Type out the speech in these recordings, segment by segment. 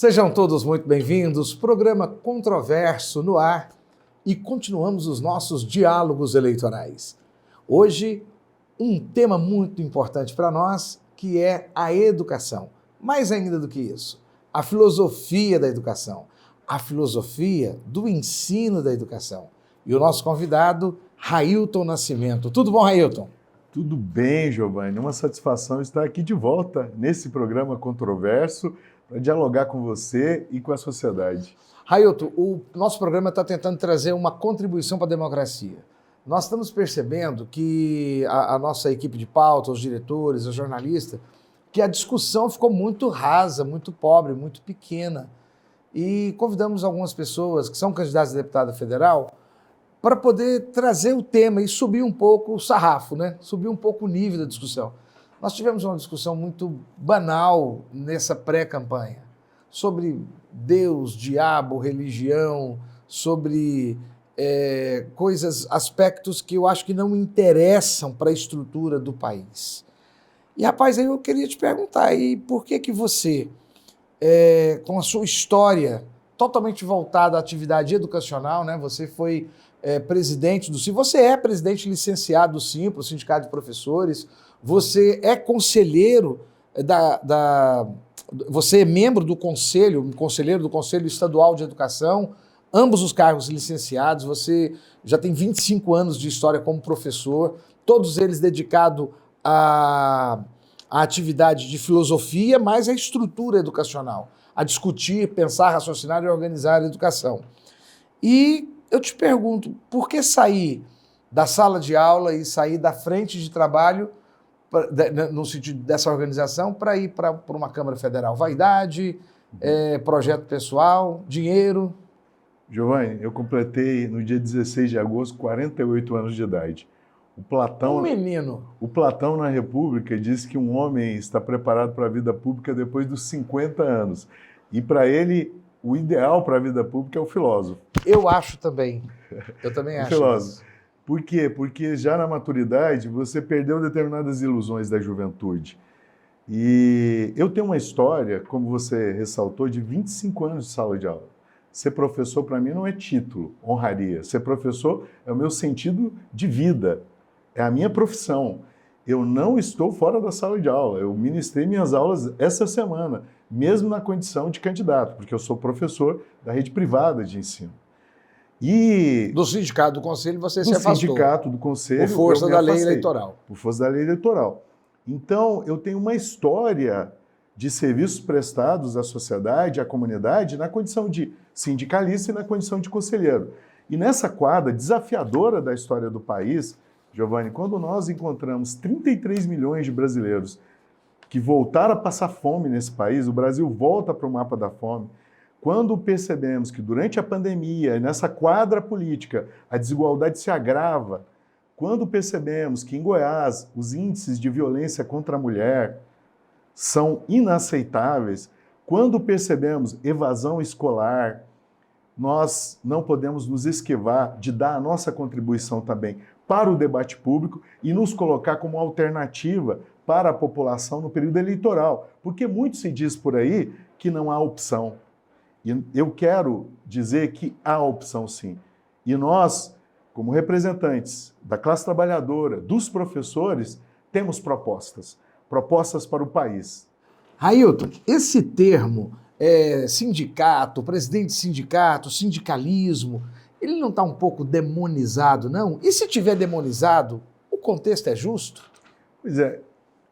Sejam todos muito bem-vindos, programa Controverso no ar e continuamos os nossos diálogos eleitorais. Hoje, um tema muito importante para nós, que é a educação. Mais ainda do que isso, a filosofia da educação, a filosofia do ensino da educação. E o nosso convidado, Railton Nascimento. Tudo bom, Railton? Tudo bem, Giovanni. Uma satisfação estar aqui de volta nesse programa Controverso para dialogar com você e com a sociedade. Railton, o nosso programa está tentando trazer uma contribuição para a democracia. Nós estamos percebendo que a nossa equipe de pauta, os diretores, os jornalistas, que a discussão ficou muito rasa, muito pobre, muito pequena. E convidamos algumas pessoas que são candidatas a deputada federal para poder trazer o tema e subir um pouco o sarrafo, né? Subir um pouco o nível da discussão. Nós tivemos uma discussão muito banal nessa pré-campanha sobre Deus, diabo, religião, sobre aspectos que eu acho que não interessam para a estrutura do país. E, rapaz, aí eu queria te perguntar, e por que você, com a sua história totalmente voltada à atividade educacional, né? Você foi presidente do SIMPRO, você é presidente licenciado do SIMPRO, Sindicato de Professores, você é conselheiro você é membro do conselheiro do Conselho Estadual de Educação, ambos os cargos licenciados, você já tem 25 anos de história como professor, todos eles dedicados à atividade de filosofia, mas à estrutura educacional, a discutir, pensar, raciocinar e organizar a educação. E eu te pergunto, por que sair da sala de aula e sair da frente de trabalho no sentido dessa organização para ir para uma Câmara Federal? Vaidade, projeto pessoal, dinheiro? Giovanni, eu completei no dia 16 de agosto 48 anos de idade. Um menino. O Platão na República diz que um homem está preparado para a vida pública depois dos 50 anos. E para ele, o ideal para a vida pública é o filósofo. Eu acho também. Eu também acho. Filósofo. Por quê? Porque já na maturidade você perdeu determinadas ilusões da juventude. E eu tenho uma história, como você ressaltou, de 25 anos de sala de aula. Ser professor para mim não é título, honraria. Ser professor é o meu sentido de vida, é a minha profissão. Eu não estou fora da sala de aula, eu ministrei minhas aulas essa semana, mesmo na condição de candidato, porque eu sou professor da rede privada de ensino. E do Sindicato do Conselho você se afastou. Do Sindicato do Conselho. Por força da lei eleitoral. Por força da lei eleitoral. Então, eu tenho uma história de serviços prestados à sociedade, à comunidade, na condição de sindicalista e na condição de conselheiro. E nessa quadra desafiadora da história do país, Giovanni, quando nós encontramos 33 milhões de brasileiros que voltaram a passar fome nesse país, o Brasil volta para o mapa da fome. Quando percebemos que durante a pandemia, nessa quadra política, a desigualdade se agrava, quando percebemos que em Goiás os índices de violência contra a mulher são inaceitáveis, quando percebemos evasão escolar, nós não podemos nos esquivar de dar a nossa contribuição também para o debate público e nos colocar como alternativa para a população no período eleitoral, porque muito se diz por aí que não há opção. E eu quero dizer que há opção sim. E nós, como representantes da classe trabalhadora, dos professores, temos propostas para o país. Railton, esse termo sindicato, presidente de sindicato, sindicalismo, ele não está um pouco demonizado, não? E se tiver demonizado, o contexto é justo? Pois é.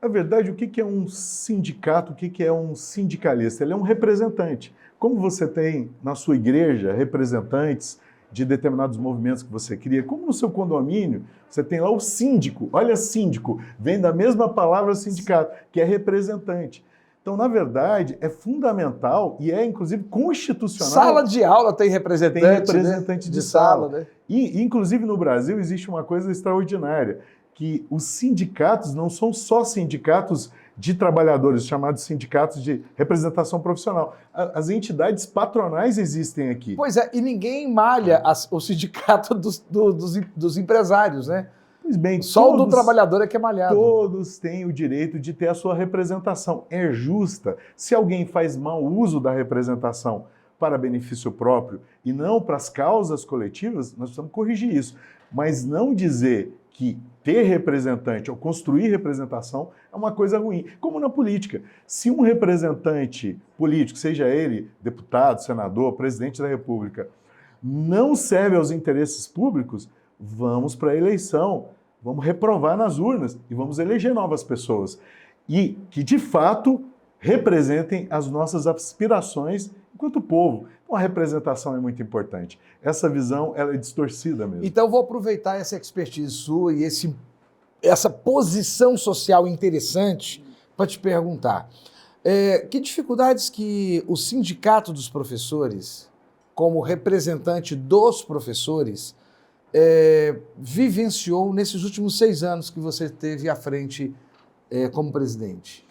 Na verdade, o que é um sindicato, o que é um sindicalista? Ele é um representante. Como você tem na sua igreja representantes de determinados movimentos que você cria, como no seu condomínio, você tem lá o síndico. Olha, síndico, vem da mesma palavra sindicato, que é representante. Então, na verdade, é fundamental e é, inclusive, constitucional. Sala de aula tem representante, tem representante, né? de sala. Né? E, inclusive, no Brasil, existe uma coisa extraordinária, que os sindicatos não são só sindicatos de trabalhadores, chamados sindicatos de representação profissional. As entidades patronais existem aqui. Pois é, e ninguém malha o sindicato dos empresários, né? Pois bem, Só o do trabalhador é que é malhado. Todos têm o direito de ter a sua representação. É justa. Se alguém faz mau uso da representação para benefício próprio e não para as causas coletivas, nós precisamos corrigir isso. Mas não dizer que ter representante ou construir representação é uma coisa ruim. Como na política. Se um representante político, seja ele deputado, senador, presidente da República, não serve aos interesses públicos, vamos para a eleição, vamos reprovar nas urnas e vamos eleger novas pessoas. E que, de fato, representem as nossas aspirações enquanto povo. Então, a representação é muito importante. Essa visão ela é distorcida mesmo. Então, eu vou aproveitar essa expertise sua e essa posição social interessante para te perguntar. Que dificuldades que o Sindicato dos Professores, como representante dos professores, vivenciou nesses últimos 6 anos que você esteve à frente como presidente?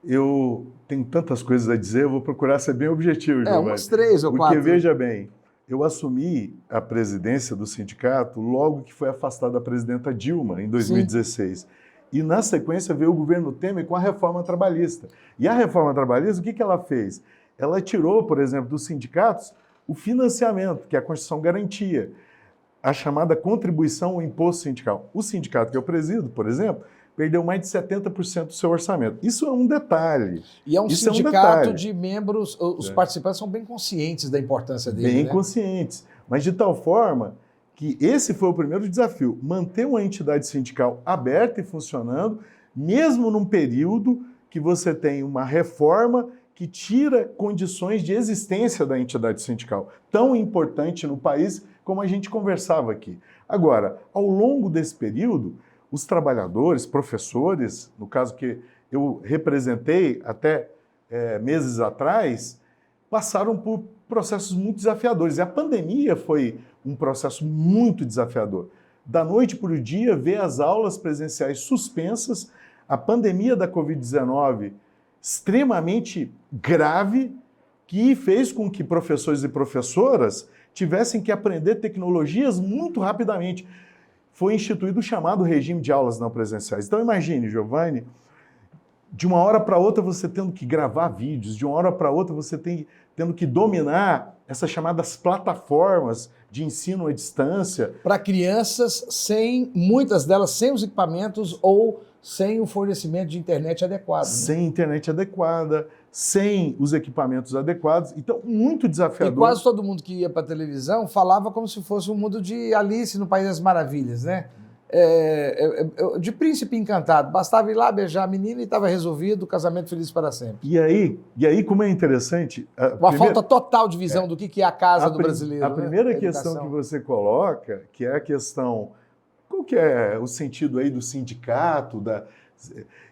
Eu tenho tantas coisas a dizer, eu vou procurar ser bem objetivo, Giovanni. Umas 3 ou 4. Porque, veja bem, eu assumi a presidência do sindicato logo que foi afastada a presidenta Dilma, em 2016. Sim. E, na sequência, veio o governo Temer com a reforma trabalhista. E a reforma trabalhista, o que ela fez? Ela tirou, por exemplo, dos sindicatos o financiamento, que a Constituição garantia, a chamada contribuição ao imposto sindical. O sindicato que eu presido, por exemplo, perdeu mais de 70% do seu orçamento. Isso é um detalhe. E é um sindicato de membros, os participantes são bem conscientes da importância dele. Bem conscientes. Mas de tal forma que esse foi o primeiro desafio, manter uma entidade sindical aberta e funcionando, mesmo num período que você tem uma reforma que tira condições de existência da entidade sindical, tão importante no país como a gente conversava aqui. Agora, ao longo desse período, os trabalhadores, professores, no caso que eu representei até meses atrás, passaram por processos muito desafiadores. E a pandemia foi um processo muito desafiador. Da noite para o dia, ver as aulas presenciais suspensas, a pandemia da Covid-19 extremamente grave, que fez com que professores e professoras tivessem que aprender tecnologias muito rapidamente. Foi instituído o chamado regime de aulas não presenciais. Então imagine, Giovanni, de uma hora para outra você tendo que gravar vídeos, de uma hora para outra você tendo que dominar essas chamadas plataformas de ensino à distância. Para crianças, muitas delas sem os equipamentos ou sem o fornecimento de internet adequado. Sem internet adequada, sem os equipamentos adequados. Então, muito desafiador. E quase todo mundo que ia para a televisão falava como se fosse um mundo de Alice no País das Maravilhas, né? De príncipe encantado. Bastava ir lá beijar a menina e estava resolvido, o casamento feliz para sempre. E aí como é interessante... Uma falta total de visão do que é a casa do brasileiro. A primeira questão que você coloca, que é a questão... Qual que é o sentido aí do sindicato?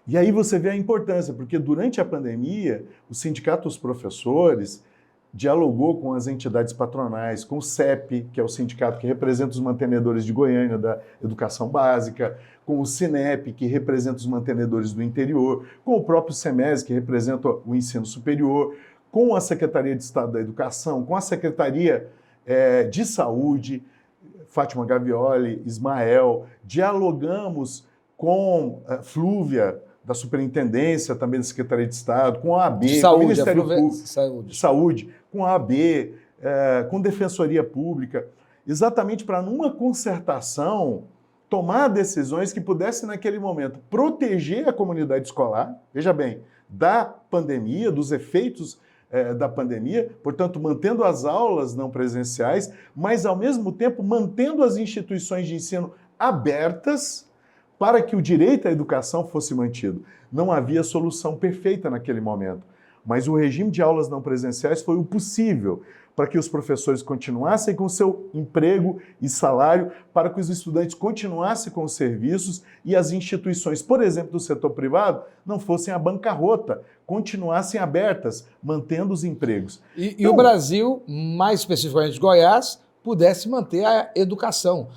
E aí você vê a importância, porque durante a pandemia, o Sindicato dos Professores dialogou com as entidades patronais, com o CEP, que é o sindicato que representa os mantenedores de Goiânia da educação básica, com o SINEP, que representa os mantenedores do interior, com o próprio SEMES, que representa o ensino superior, com a Secretaria de Estado da Educação, com a Secretaria de Saúde, Fátima Gavioli, Ismael, dialogamos com Flúvia, da Superintendência, também da Secretaria de Estado, com a AB, com o Ministério Público, Saúde, com a AB, com Defensoria Pública, exatamente para, numa concertação, tomar decisões que pudessem, naquele momento, proteger a comunidade escolar, veja bem, da pandemia, dos efeitos da pandemia, portanto, mantendo as aulas não presenciais, mas, ao mesmo tempo, mantendo as instituições de ensino abertas para que o direito à educação fosse mantido. Não havia solução perfeita naquele momento, mas o regime de aulas não presenciais foi o possível para que os professores continuassem com seu emprego e salário, para que os estudantes continuassem com os serviços e as instituições, por exemplo, do setor privado, não fossem à bancarrota, continuassem abertas, mantendo os empregos. E o Brasil, mais especificamente Goiás, pudesse manter a educação.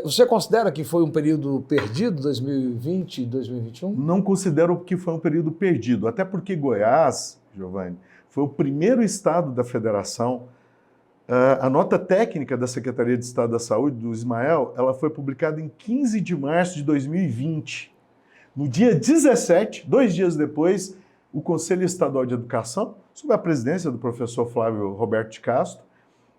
Você considera que foi um período perdido, 2020 e 2021? Não considero que foi um período perdido, até porque Goiás, Giovanni, foi o primeiro estado da federação A nota técnica da Secretaria de Estado da Saúde, do Ismael, ela foi publicada em 15 de março de 2020. No dia 17, 2 dias depois, o Conselho Estadual de Educação, sob a presidência do professor Flávio Roberto de Castro,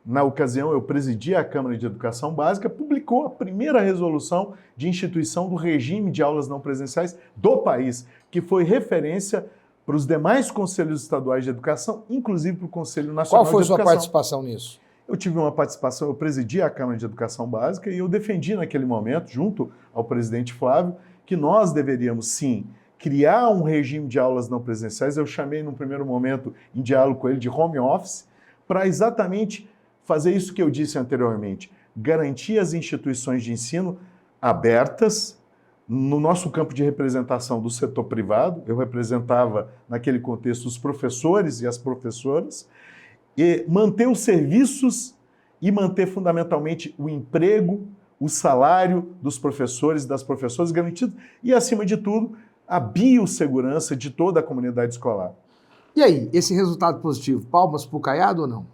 na ocasião eu presidia a Câmara de Educação Básica, publicou a primeira resolução de instituição do regime de aulas não presenciais do país, que foi referência para os demais conselhos estaduais de educação, inclusive para o Conselho Nacional de Educação. Qual foi a sua participação nisso? Eu tive uma participação, eu presidi a Câmara de Educação Básica e eu defendi naquele momento, junto ao presidente Flávio, que nós deveríamos, sim, criar um regime de aulas não presenciais. Eu chamei, num primeiro momento, em diálogo com ele, de home office, para exatamente fazer isso que eu disse anteriormente, garantir as instituições de ensino abertas no nosso campo de representação do setor privado. Eu representava, naquele contexto, os professores e as professoras, e manter os serviços e manter, fundamentalmente, o emprego, o salário dos professores e das professoras garantido e, acima de tudo, a biossegurança de toda a comunidade escolar. E aí, esse resultado positivo, palmas para o Caiado ou não?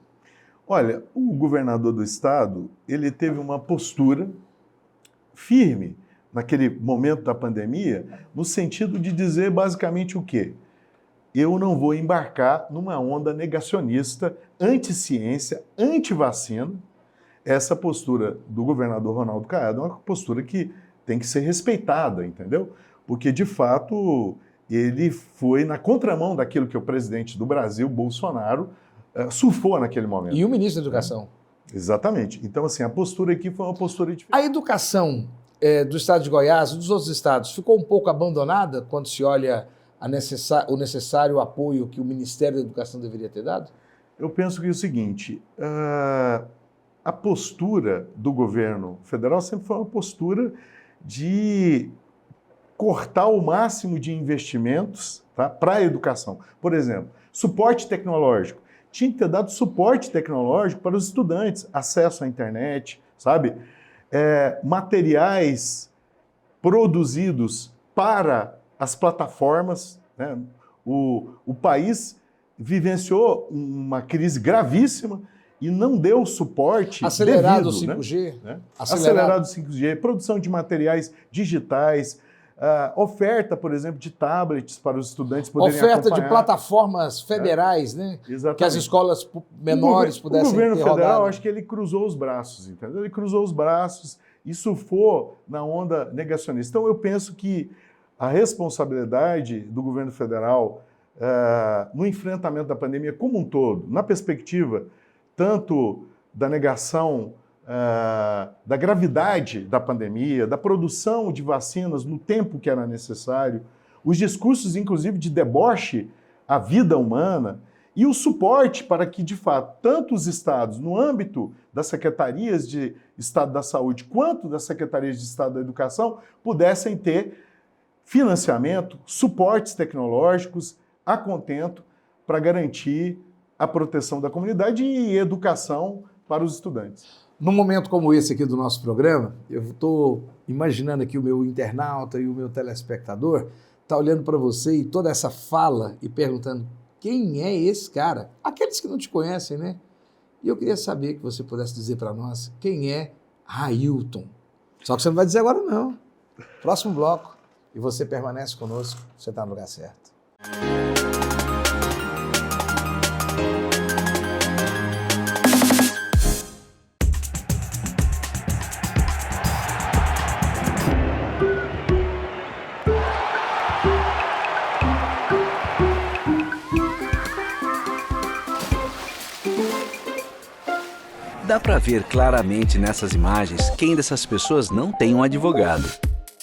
Olha, o governador do estado, ele teve uma postura firme naquele momento da pandemia, no sentido de dizer basicamente o quê? Eu não vou embarcar numa onda negacionista, anti-ciência, anti-vacina. Essa postura do governador Ronaldo Caiado é uma postura que tem que ser respeitada, entendeu? Porque, de fato, ele foi na contramão daquilo que o presidente do Brasil, Bolsonaro, surfou naquele momento. E o ministro da Educação. Exatamente. Então, assim, a postura aqui foi uma postura diferente. A educação do estado de Goiás e dos outros estados ficou um pouco abandonada quando se olha o necessário apoio que o Ministério da Educação deveria ter dado? Eu penso que é o seguinte, a postura do governo federal sempre foi uma postura de cortar o máximo de investimentos, tá, para a educação. Por exemplo, suporte tecnológico. Tinha que ter dado suporte tecnológico para os estudantes, acesso à internet, sabe? Materiais produzidos para as plataformas, né? O país vivenciou uma crise gravíssima e não deu suporte acelerado devido, 5G, né? Acelerado 5G, produção de materiais digitais, oferta, por exemplo, de tablets para os estudantes poderem acompanhar. Oferta de plataformas federais, né? Exatamente. Que as escolas menores pudessem ter rodado. O governo federal, acho que ele cruzou os braços, entendeu? Ele cruzou os braços e surfou na onda negacionista. Então, eu penso que a responsabilidade do governo federal no enfrentamento da pandemia como um todo, na perspectiva tanto da negação da gravidade da pandemia, da produção de vacinas no tempo que era necessário, os discursos, inclusive, de deboche à vida humana e o suporte para que, de fato, tanto os estados, no âmbito das secretarias de Estado da Saúde, quanto das secretarias de Estado da Educação, pudessem ter financiamento, suportes tecnológicos a contento para garantir a proteção da comunidade e educação para os estudantes. Num momento como esse aqui do nosso programa, eu estou imaginando aqui o meu internauta e o meu telespectador tá olhando para você e toda essa fala e perguntando quem é esse cara? Aqueles que não te conhecem, né? E eu queria saber que você pudesse dizer para nós quem é Railton. Só que você não vai dizer agora não. Próximo bloco. E você permanece conosco, você está no lugar certo. Dá para ver claramente nessas imagens quem dessas pessoas não tem um advogado.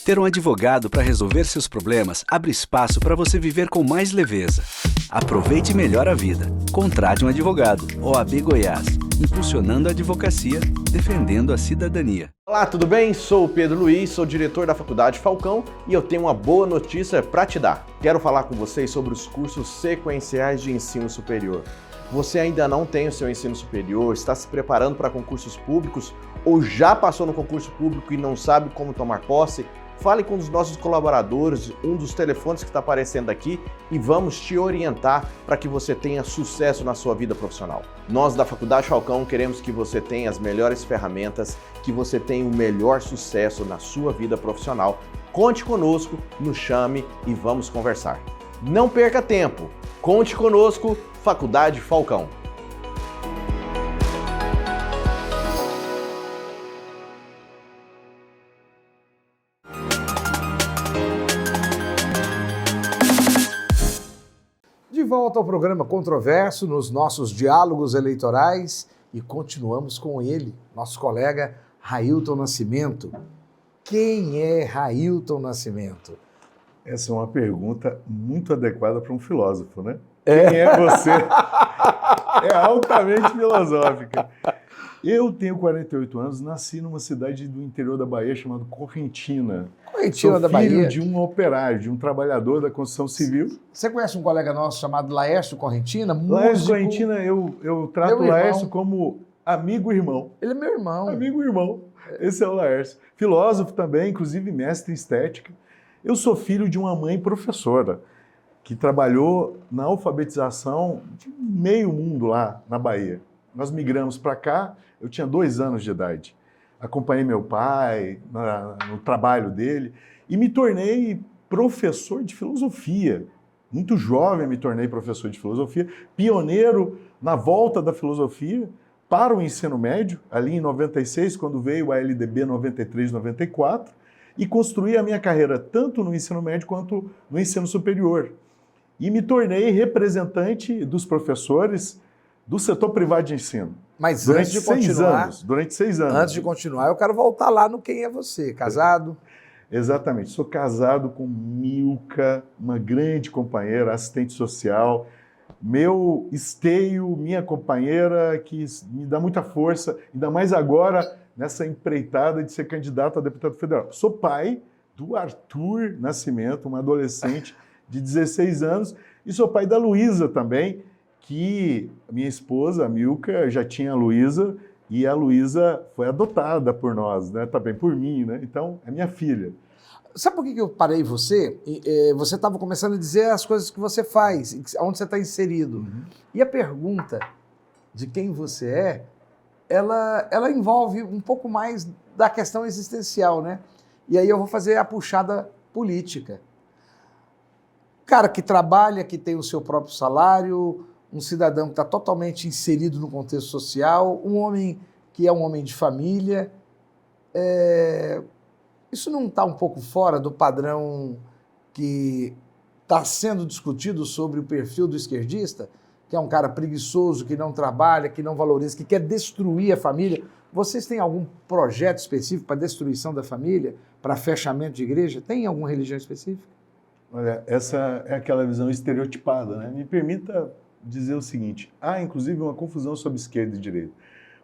Ter um advogado para resolver seus problemas abre espaço para você viver com mais leveza. Aproveite melhor a vida. Contrate um advogado. OAB Goiás, impulsionando a advocacia, defendendo a cidadania. Olá, tudo bem? Sou o Pedro Luiz, sou diretor da Faculdade Falcão e eu tenho uma boa notícia para te dar. Quero falar com vocês sobre os cursos sequenciais de ensino superior. Você ainda não tem o seu ensino superior, está se preparando para concursos públicos ou já passou no concurso público e não sabe como tomar posse? fale com os nossos colaboradores, um dos telefones que está aparecendo aqui, e vamos te orientar para que você tenha sucesso na sua vida profissional. Nós da Faculdade Falcão queremos que você tenha as melhores ferramentas, que você tenha o melhor sucesso na sua vida profissional. Conte conosco, nos chame e vamos conversar. Não perca tempo, conte conosco, Faculdade Falcão. De volta ao programa Controverso, nos nossos diálogos eleitorais, e continuamos com ele, nosso colega Railton Nascimento. Quem é Railton Nascimento? Essa é uma pergunta muito adequada para um filósofo, né? Quem é você? É altamente filosófica. Eu tenho 48 anos, nasci numa cidade do interior da Bahia chamada Correntina. Correntina da Sou filho Bahia. de um operário, de um trabalhador da construção civil. Você conhece um colega nosso chamado Laércio Correntina? Laércio Músico. Correntina, eu trato Meu o Laércio irmão. como amigo-irmão. Ele é meu irmão. Amigo-irmão. Esse é o Laércio. Filósofo também, inclusive mestre em estética. Eu sou filho de uma mãe professora que trabalhou na alfabetização de meio mundo lá na Bahia. Nós migramos para cá, eu tinha 2 anos de idade. Acompanhei meu pai no trabalho dele e me tornei professor de filosofia. Muito jovem me tornei professor de filosofia, pioneiro na volta da filosofia para o ensino médio, ali em 96, quando veio a LDB 93-94, e construí a minha carreira tanto no ensino médio quanto no ensino superior. E me tornei representante dos professores do setor privado de ensino. Mas Durante antes de 6 continuar, anos. Durante 6 anos. antes de continuar, eu quero voltar lá no Quem é Você. Casado? Exatamente. Sou casado com Milka, uma grande companheira, assistente social, meu esteio, minha companheira, que me dá muita força, ainda mais agora nessa empreitada de ser candidato a deputado federal. Sou pai do Arthur Nascimento, um adolescente de 16 anos, e sou pai da Luísa também, que minha esposa, a Milka, já tinha a Luísa, e a Luísa foi adotada por nós, né? Também por mim, né? Então, é minha filha. Sabe por que eu parei você? Você estava começando a dizer as coisas que você faz, onde você está inserido. Uhum. E a pergunta de quem você é, ela envolve um pouco mais da questão existencial, né? E aí eu vou fazer a puxada política. Cara que trabalha, que tem o seu próprio salário, um cidadão que está totalmente inserido no contexto social, um homem que é um homem de família. Isso não está um pouco fora do padrão que está sendo discutido sobre o perfil do esquerdista, que é um cara preguiçoso, que não trabalha, que não valoriza, que quer destruir a família? Vocês têm algum projeto específico para destruição da família, para fechamento de igreja? Tem alguma religião específica? Olha, essa é aquela visão estereotipada, né? Me permita dizer o seguinte, há inclusive uma confusão sobre esquerda e direita.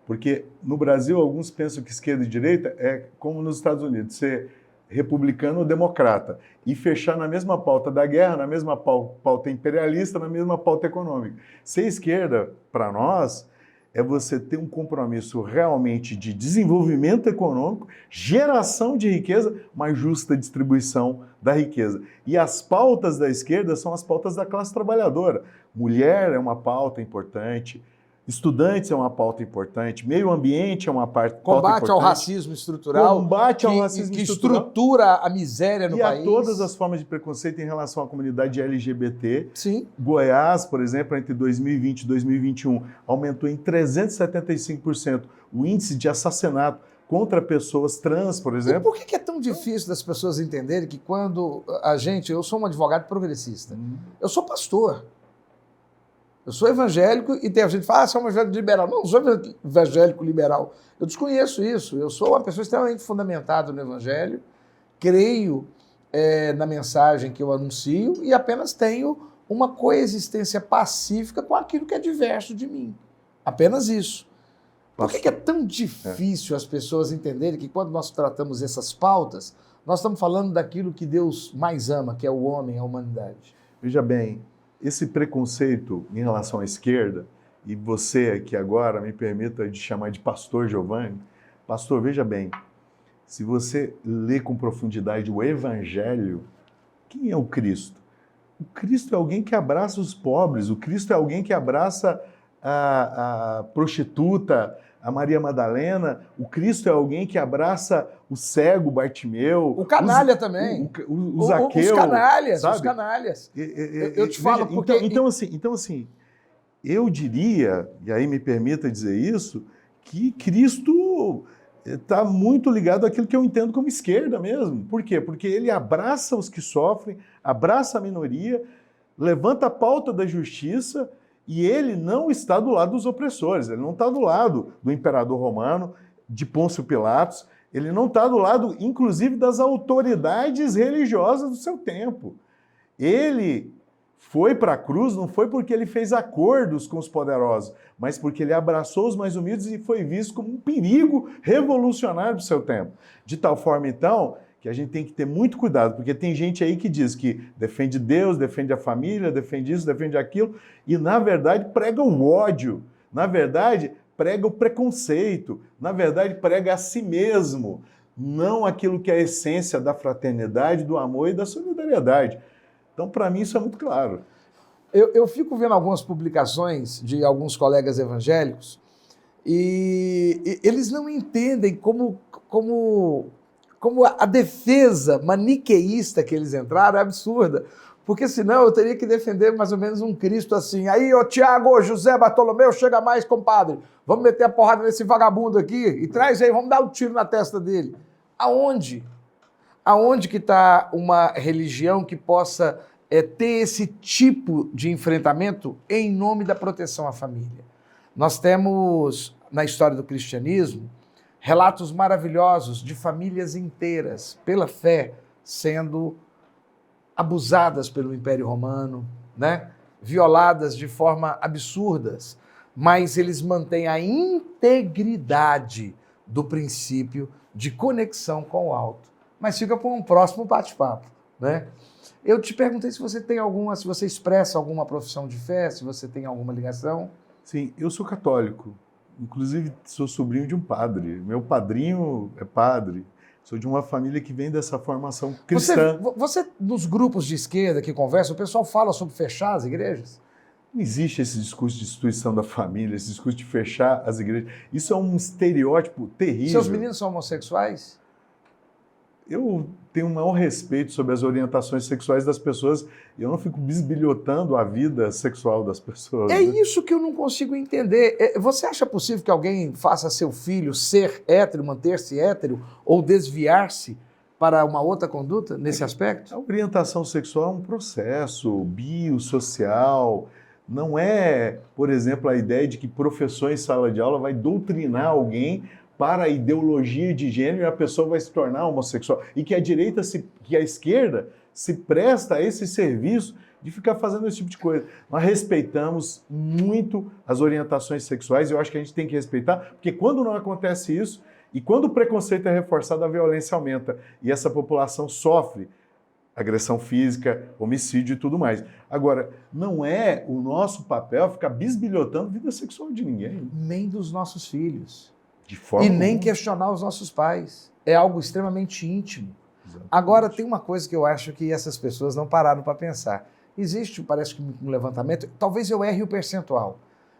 Porque no Brasil, alguns pensam que esquerda e direita é como nos Estados Unidos, ser republicano ou democrata, e fechar na mesma pauta da guerra, na mesma pauta imperialista, na mesma pauta econômica. Ser esquerda, para nós, é você ter um compromisso realmente de desenvolvimento econômico, geração de riqueza, mas justa distribuição da riqueza. E as pautas da esquerda são as pautas da classe trabalhadora. Mulher é uma pauta importante, estudantes é uma pauta importante, meio ambiente é uma pauta importante. Combate ao racismo estrutural, Combate ao racismo que estrutural. estrutura a miséria no país. E a todas as formas de preconceito em relação à comunidade LGBT. Sim. Goiás, por exemplo, entre 2020 e 2021, aumentou em 375% o índice de assassinato contra pessoas trans, por E exemplo. por que é tão difícil das pessoas entenderem que quando eu sou um advogado progressista, eu sou pastor, eu sou evangélico e tem gente que fala, você é um evangélico liberal. Não, eu sou evangélico liberal. Eu desconheço isso. Eu sou uma pessoa extremamente fundamentada no evangelho, creio na mensagem que eu anuncio e apenas tenho uma coexistência pacífica com aquilo que é diverso de mim. Apenas isso. Por que é tão difícil as pessoas entenderem que quando nós tratamos essas pautas, nós estamos falando daquilo que Deus mais ama, que é o homem, a humanidade? Veja bem, esse preconceito em relação à esquerda, e você aqui agora me permita de chamar de pastor Giovanni, pastor, veja bem, se você lê com profundidade o Evangelho, quem é o Cristo? O Cristo é alguém que abraça os pobres, o Cristo é alguém que abraça a prostituta, a Maria Madalena, o Cristo é alguém que abraça o cego, Bartimeu. O canalha também. O Zaqueu. Os canalhas, sabe? os canalhas. Eu te falo porque... Então, assim, eu diria, e aí me permita dizer isso, que Cristo está muito ligado àquilo que eu entendo como esquerda mesmo. Por quê? Porque ele abraça os que sofrem, abraça a minoria, levanta a pauta da justiça e ele não está do lado dos opressores, ele não está do lado do imperador romano, de Pôncio Pilatos, ele não está do lado, inclusive, das autoridades religiosas do seu tempo. Ele foi para a cruz não foi porque ele fez acordos com os poderosos, mas porque ele abraçou os mais humildes e foi visto como um perigo revolucionário do seu tempo. De tal forma, então, que a gente tem que ter muito cuidado, porque tem gente aí que diz que defende Deus, defende a família, defende isso, defende aquilo, e na verdade prega o ódio, na verdade prega o preconceito, na verdade prega a si mesmo, não aquilo que é a essência da fraternidade, do amor e da solidariedade. Então, para mim, isso é muito claro. Eu fico vendo algumas publicações de alguns colegas evangélicos e eles não entendem como a defesa maniqueísta que eles entraram é absurda. Porque senão eu teria que defender mais ou menos um Cristo assim. Aí, ô Tiago, José, Bartolomeu, chega mais, compadre. Vamos meter a porrada nesse vagabundo aqui e traz aí, vamos dar um tiro na testa dele. Aonde? Aonde que está uma religião que possa ter esse tipo de enfrentamento em nome da proteção à família? Nós temos, na história do cristianismo, relatos maravilhosos de famílias inteiras, pela fé, sendo abusadas pelo Império Romano, né? Violadas de forma absurdas, mas eles mantêm a integridade do princípio de conexão com o alto. Mas fica para um próximo bate-papo, né? Eu te perguntei se você tem se você expressa alguma profissão de fé, se você tem alguma ligação. Sim, eu sou católico. Inclusive, sou sobrinho de um padre. Meu padrinho é padre. Sou de uma família que vem dessa formação cristã. Você nos grupos de esquerda que conversam, o pessoal fala sobre fechar as igrejas? Não existe esse discurso de destruição da família, esse discurso de fechar as igrejas. Isso é um estereótipo terrível. Seus meninos são homossexuais? Eu tenho o maior respeito sobre as orientações sexuais das pessoas e eu não fico bisbilhotando a vida sexual das pessoas. É isso que eu não consigo entender. Você acha possível que alguém faça seu filho ser hétero, manter-se hétero ou desviar-se para uma outra conduta nesse aspecto? A orientação sexual é um processo biosocial. Não é, por exemplo, a ideia de que professor em sala de aula vai doutrinar alguém para a ideologia de gênero e a pessoa vai se tornar homossexual. E que a direita, que a esquerda se presta a esse serviço de ficar fazendo esse tipo de coisa. Nós respeitamos muito as orientações sexuais e eu acho que a gente tem que respeitar, porque quando não acontece isso, e quando o preconceito é reforçado, a violência aumenta. E essa população sofre agressão física, homicídio e tudo mais. Agora, não é o nosso papel ficar bisbilhotando a vida sexual de ninguém. Nem dos nossos filhos. De forma e nem questionar os nossos pais. É algo extremamente íntimo. Exatamente. Agora, tem uma coisa que eu acho que essas pessoas não pararam para pensar. Existe, parece que um levantamento, talvez eu erre o percentual.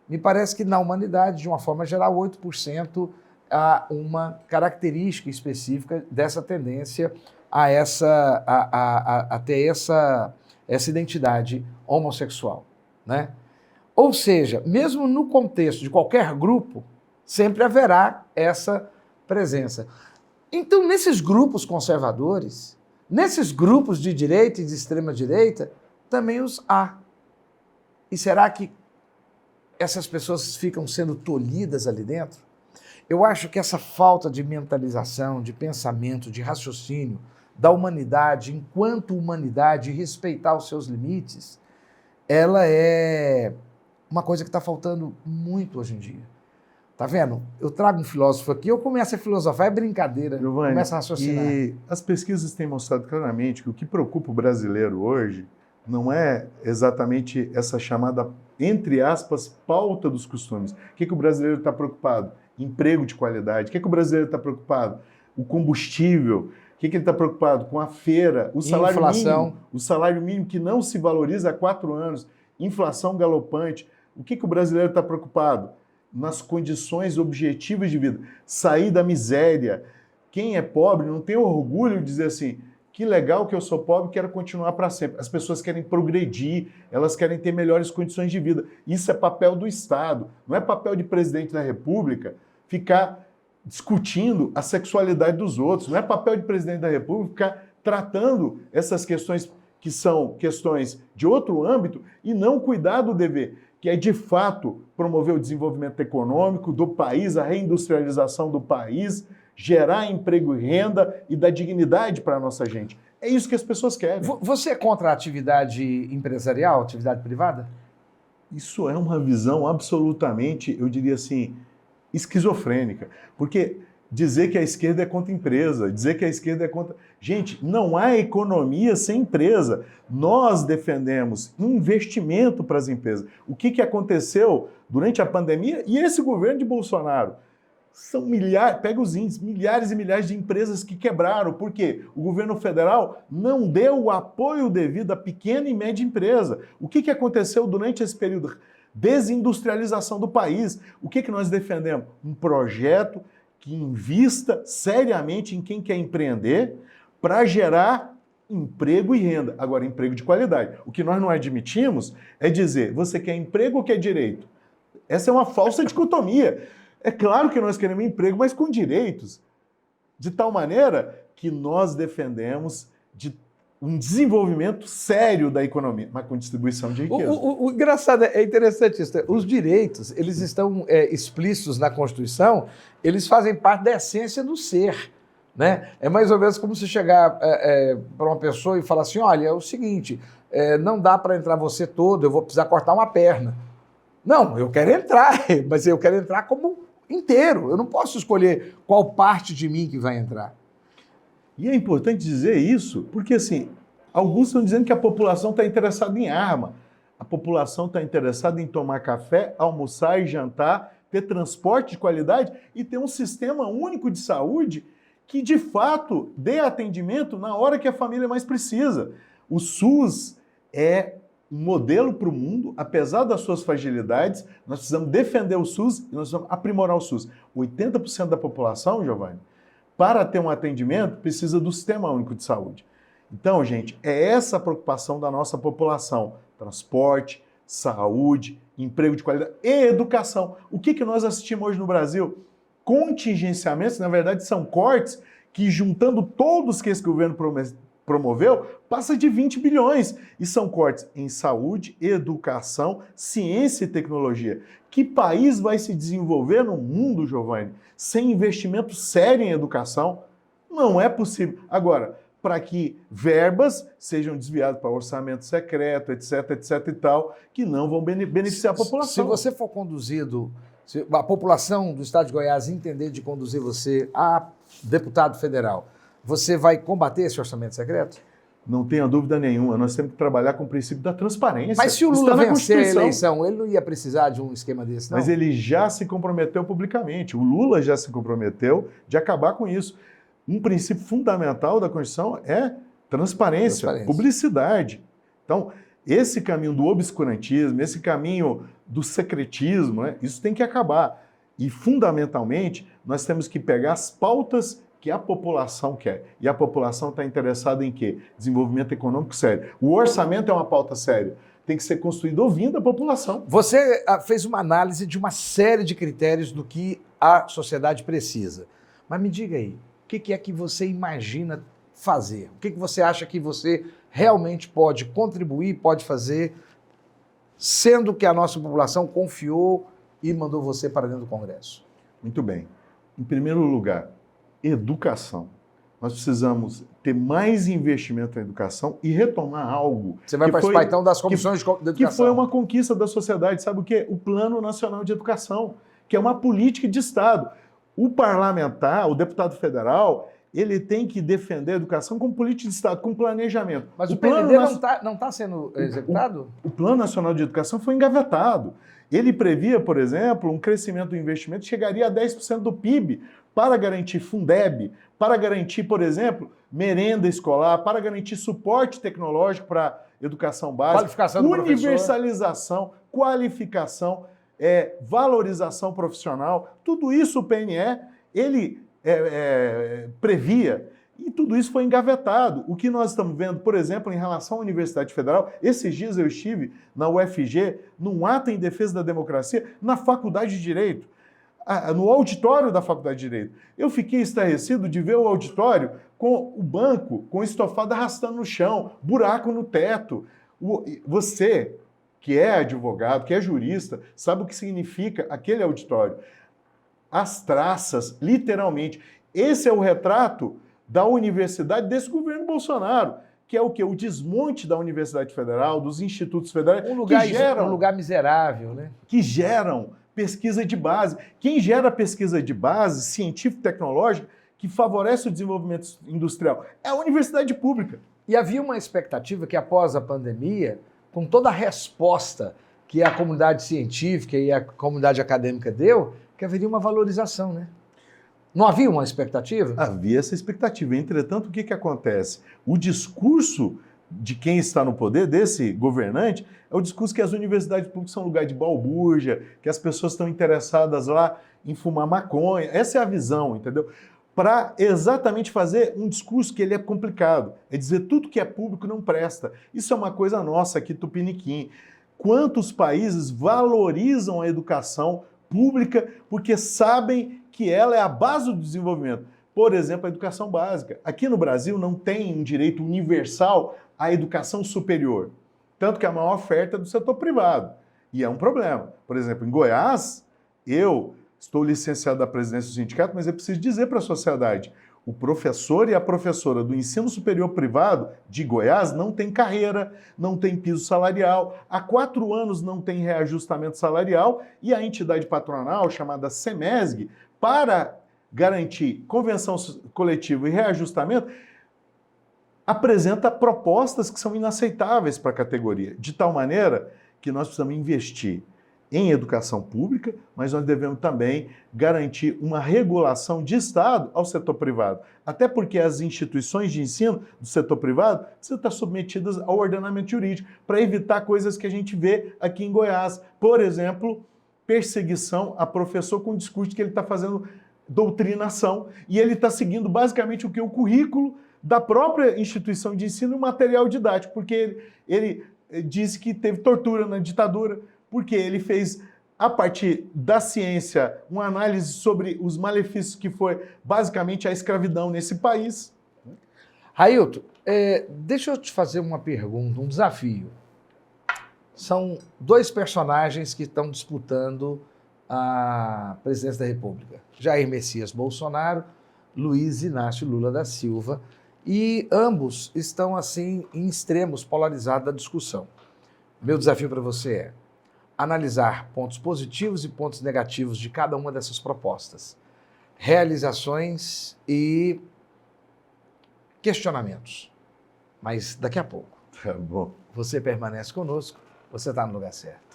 Me parece que na humanidade, de uma forma geral, 8% há uma característica específica dessa tendência a ter essa identidade homossexual, né? Ou seja, mesmo no contexto de qualquer grupo, sempre haverá essa presença. Então, nesses grupos conservadores, nesses grupos de direita e de extrema-direita, também os há. E será que essas pessoas ficam sendo tolhidas ali dentro? Eu acho que essa falta de mentalização, de pensamento, de raciocínio da humanidade, enquanto humanidade, respeitar os seus limites, ela é uma coisa que está faltando muito hoje em dia. Tá vendo? Eu trago um filósofo aqui, eu começo a filosofar, é brincadeira, Giovanni, começo a raciocinar. E as pesquisas têm mostrado claramente que o que preocupa o brasileiro hoje não é exatamente essa chamada, entre aspas, pauta dos costumes. O que o brasileiro está preocupado? Emprego de qualidade. O que o brasileiro está preocupado? o combustível. O que ele está preocupado? Com a feira, o salário Inflação. mínimo. O salário mínimo que não se valoriza há 4 anos. Inflação galopante. O que o brasileiro está preocupado? Nas condições objetivas de vida. Sair da miséria. Quem é pobre não tem orgulho de dizer assim, que legal que eu sou pobre, quero continuar para sempre. As pessoas querem progredir, elas querem ter melhores condições de vida. Isso é papel do Estado. Não é papel de presidente da República ficar discutindo a sexualidade dos outros. Não é papel de presidente da República ficar tratando essas questões que são questões de outro âmbito e não cuidar do dever, que é de fato promover o desenvolvimento econômico do país, a reindustrialização do país, gerar emprego e renda e dar dignidade para a nossa gente. É isso que as pessoas querem. Você é contra a atividade empresarial, atividade privada? Isso é uma visão absolutamente, eu diria assim, esquizofrênica. Porque dizer que a esquerda é contra a empresa, dizer que a esquerda é contra... Gente, não há economia sem empresa. Nós defendemos investimento para as empresas. O que aconteceu durante a pandemia e esse governo de Bolsonaro? São milhares, pega os índices, milhares e milhares de empresas que quebraram. Por quê? O governo federal não deu o apoio devido à pequena e média empresa. O que aconteceu durante esse período? Desindustrialização do país. O que nós defendemos? Um projeto que invista seriamente em quem quer empreender para gerar emprego e renda. Agora, emprego de qualidade. O que nós não admitimos é dizer, você quer emprego ou quer direito? Essa é uma falsa dicotomia. É claro que nós queremos emprego, mas com direitos. De tal maneira que nós defendemos um desenvolvimento sério da economia, mas com distribuição de riqueza. O engraçado, é interessante isso. Os direitos, eles estão explícitos na Constituição, eles fazem parte da essência do ser. Né? É mais ou menos como se chegar para uma pessoa e falar assim, olha, é o seguinte, não dá para entrar você todo, eu vou precisar cortar uma perna. Não, eu quero entrar, mas eu quero entrar como inteiro. Eu não posso escolher qual parte de mim que vai entrar. E é importante dizer isso, porque assim, alguns estão dizendo que a população está interessada em arma. A população está interessada em tomar café, almoçar e jantar, ter transporte de qualidade e ter um sistema único de saúde que, de fato, dê atendimento na hora que a família mais precisa. O SUS é um modelo para o mundo, apesar das suas fragilidades, nós precisamos defender o SUS e nós precisamos aprimorar o SUS. 80% da população, Giovanni, para ter um atendimento, precisa do Sistema Único de Saúde. Então, gente, é essa a preocupação da nossa população. Transporte, saúde, emprego de qualidade e educação. O que nós assistimos hoje no Brasil? Contingenciamentos, na verdade, são cortes que, juntando todos que esse governo promoveu, passa de 20 bilhões. E são cortes em saúde, educação, ciência e tecnologia. Que país vai se desenvolver no mundo, Giovanni, sem investimento sério em educação? Não é possível. Agora, para que verbas sejam desviadas para orçamento secreto, etc, etc e tal, que não vão beneficiar a população. Se você for conduzido, se a população do estado de Goiás entender de conduzir você a deputado federal, você vai combater esse orçamento secreto? Não tenha dúvida nenhuma. Nós temos que trabalhar com o princípio da transparência. Mas se o Lula vencer a eleição, ele não ia precisar de um esquema desse, não? Mas ele já se comprometeu publicamente. O Lula já se comprometeu de acabar com isso. Um princípio fundamental da Constituição é transparência. Publicidade. Então, esse caminho do obscurantismo, esse caminho do secretismo, né, isso tem que acabar. E, fundamentalmente, nós temos que pegar as pautas que a população quer. E a população está interessada em quê? Desenvolvimento econômico sério. O orçamento é uma pauta séria. Tem que ser construído ouvindo a população. Você fez uma análise de uma série de critérios do que a sociedade precisa. Mas me diga aí, o que é que você imagina fazer? O que você acha que você realmente pode contribuir, pode fazer, sendo que a nossa população confiou e mandou você para dentro do Congresso? Muito bem. Em primeiro lugar, educação. Nós precisamos ter mais investimento na educação e retomar algo. Você vai participar, então, das comissões de educação. Que foi uma conquista da sociedade. Sabe o quê? O Plano Nacional de Educação, que é uma política de Estado. O parlamentar, o deputado federal, ele tem que defender a educação como política de Estado, com planejamento. Mas o PND não está sendo executado? O Plano Nacional de Educação foi engavetado. Ele previa, por exemplo, um crescimento do investimento que chegaria a 10% do PIB para garantir Fundeb, para garantir, por exemplo, merenda escolar, para garantir suporte tecnológico para educação básica, Qualificação do professor. Universalização, qualificação, valorização profissional, tudo isso o PNE, ele previa. E tudo isso foi engavetado. O que nós estamos vendo, por exemplo, em relação à Universidade Federal, esses dias eu estive na UFG, num ato em defesa da democracia, na Faculdade de Direito, no auditório da Faculdade de Direito. Eu fiquei estarrecido de ver o auditório com o banco, com o estofado arrastando no chão, buraco no teto. Você, que é advogado, que é jurista, sabe o que significa aquele auditório. As traças, literalmente. Esse é o retrato da universidade desse governo Bolsonaro, que é o quê? O desmonte da Universidade Federal, dos institutos federais, um lugar miserável, né? Que geram pesquisa de base. Quem gera pesquisa de base, científico-tecnológica, que favorece o desenvolvimento industrial, é a universidade pública. E havia uma expectativa que após a pandemia, com toda a resposta que a comunidade científica e a comunidade acadêmica deu, que haveria uma valorização, né? Não havia uma expectativa? Havia essa expectativa. Entretanto, o que acontece? O discurso de quem está no poder, desse governante, é o discurso que as universidades públicas são lugar de balbúrdia, que as pessoas estão interessadas lá em fumar maconha. Essa é a visão, entendeu? Para exatamente fazer um discurso que ele é complicado. É dizer tudo que é público não presta. Isso é uma coisa nossa aqui, tupiniquim. Quantos países valorizam a educação pública porque sabem que ela é a base do desenvolvimento. Por exemplo, a educação básica. Aqui no Brasil não tem um direito universal à educação superior. Tanto que a maior oferta é do setor privado. E é um problema. Por exemplo, em Goiás, eu estou licenciado da presidência do sindicato, mas eu preciso dizer para a sociedade, o professor e a professora do ensino superior privado de Goiás não tem carreira, não tem piso salarial, há 4 anos não tem reajustamento salarial e a entidade patronal, chamada SEMESG, para garantir convenção coletiva e reajustamento, apresenta propostas que são inaceitáveis para a categoria, de tal maneira que nós precisamos investir em educação pública, mas nós devemos também garantir uma regulação de Estado ao setor privado. Até porque as instituições de ensino do setor privado precisam estar submetidas ao ordenamento jurídico para evitar coisas que a gente vê aqui em Goiás. Por exemplo, perseguição a professor com o discurso que ele está fazendo doutrinação e ele está seguindo basicamente o que? O currículo da própria instituição de ensino e o material didático, porque ele disse que teve tortura na ditadura, porque ele fez, a partir da ciência, uma análise sobre os malefícios que foi basicamente a escravidão nesse país. Railton, deixa eu te fazer uma pergunta, um desafio. São 2 personagens que estão disputando a presidência da República. Jair Messias Bolsonaro, Luiz Inácio Lula da Silva, e ambos estão, assim, em extremos polarizados da discussão. Meu desafio para você é analisar pontos positivos e pontos negativos de cada uma dessas propostas, realizações e questionamentos. Mas daqui a pouco. Tá bom. Você permanece conosco, você está no lugar certo.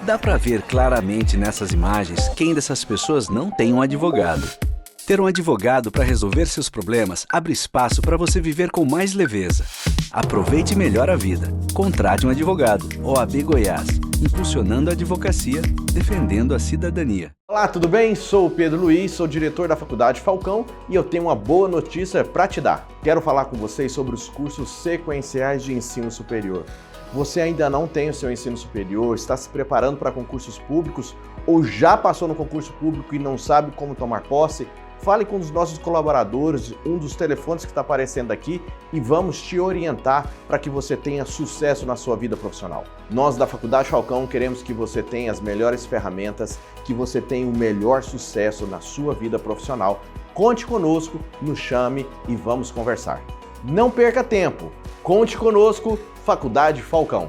Dá para ver claramente nessas imagens quem dessas pessoas não tem um advogado. Ter um advogado para resolver seus problemas abre espaço para você viver com mais leveza. Aproveite melhor a vida. Contrate um advogado. OAB Goiás, impulsionando a advocacia, defendendo a cidadania. Olá, tudo bem? Sou o Pedro Luiz, sou diretor da Faculdade Falcão e eu tenho uma boa notícia para te dar. Quero falar com vocês sobre os cursos sequenciais de ensino superior. Você ainda não tem o seu ensino superior, está se preparando para concursos públicos ou já passou no concurso público e não sabe como tomar posse? Fale com um dos nossos colaboradores, um dos telefones que está aparecendo aqui e vamos te orientar para que você tenha sucesso na sua vida profissional. Nós da Faculdade Falcão queremos que você tenha as melhores ferramentas, que você tenha o melhor sucesso na sua vida profissional. Conte conosco, nos chame e vamos conversar. Não perca tempo, conte conosco, Faculdade Falcão.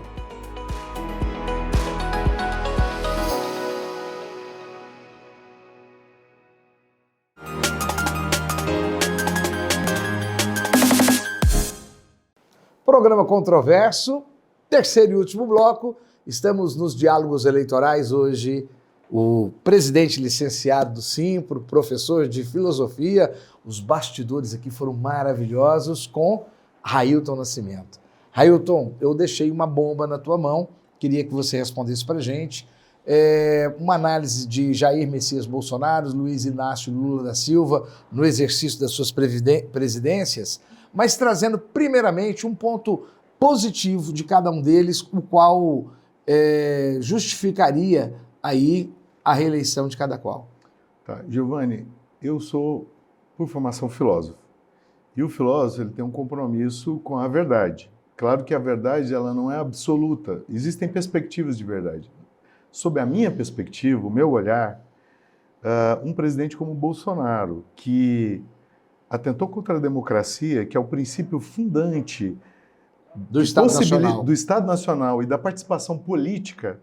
Programa controverso, terceiro e último bloco. Estamos nos diálogos eleitorais hoje. O presidente licenciado do Simpro, professor de filosofia, os bastidores aqui foram maravilhosos com Railton Nascimento. Railton, eu deixei uma bomba na tua mão, queria que você respondesse para a gente. Uma análise de Jair Messias Bolsonaro, Luiz Inácio Lula da Silva, no exercício das suas presidências, mas trazendo primeiramente um ponto positivo de cada um deles, o qual justificaria aí a reeleição de cada qual. Tá, Giovanni, eu sou, por formação, filósofo. E o filósofo ele tem um compromisso com a verdade. Claro que a verdade ela não é absoluta. Existem perspectivas de verdade. Sob a minha perspectiva, o meu olhar, um presidente como Bolsonaro, que atentou contra a democracia, que é o princípio fundante do Estado Nacional e da participação política,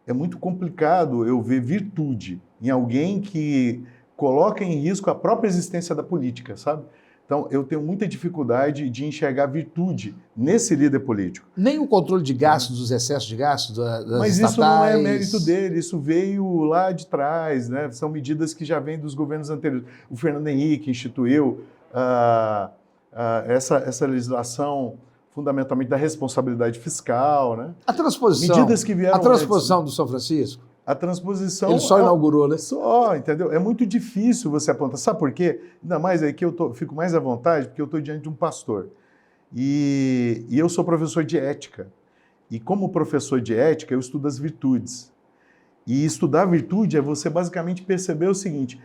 é muito complicado eu ver virtude em alguém que coloca em risco a própria existência da política, sabe? Então, eu tenho muita dificuldade de enxergar virtude nesse líder político. Nem o controle de gastos, dos excessos de gastos das Mas estatais. Isso não é mérito dele, isso veio lá de trás, né? São medidas que já vêm dos governos anteriores. O Fernando Henrique instituiu essa legislação fundamentalmente da responsabilidade fiscal, né? A transposição, medidas que vieram do São Francisco, a transposição... ele só inaugurou, né? Só, entendeu? É muito difícil você apontar. Sabe por quê? Ainda mais aí que eu fico mais à vontade, porque eu estou diante de um pastor. E eu sou professor de ética. E como professor de ética, eu estudo as virtudes. E estudar virtude é você basicamente perceber o seguinte: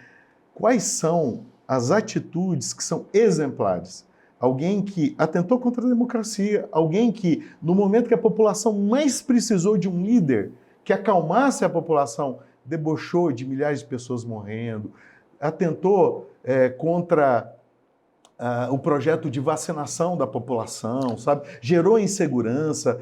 quais são as atitudes que são exemplares? Alguém que atentou contra a democracia, alguém que, no momento que a população mais precisou de um líder que acalmasse a população, debochou de milhares de pessoas morrendo, atentou contra o projeto de vacinação da população, sabe? Gerou insegurança,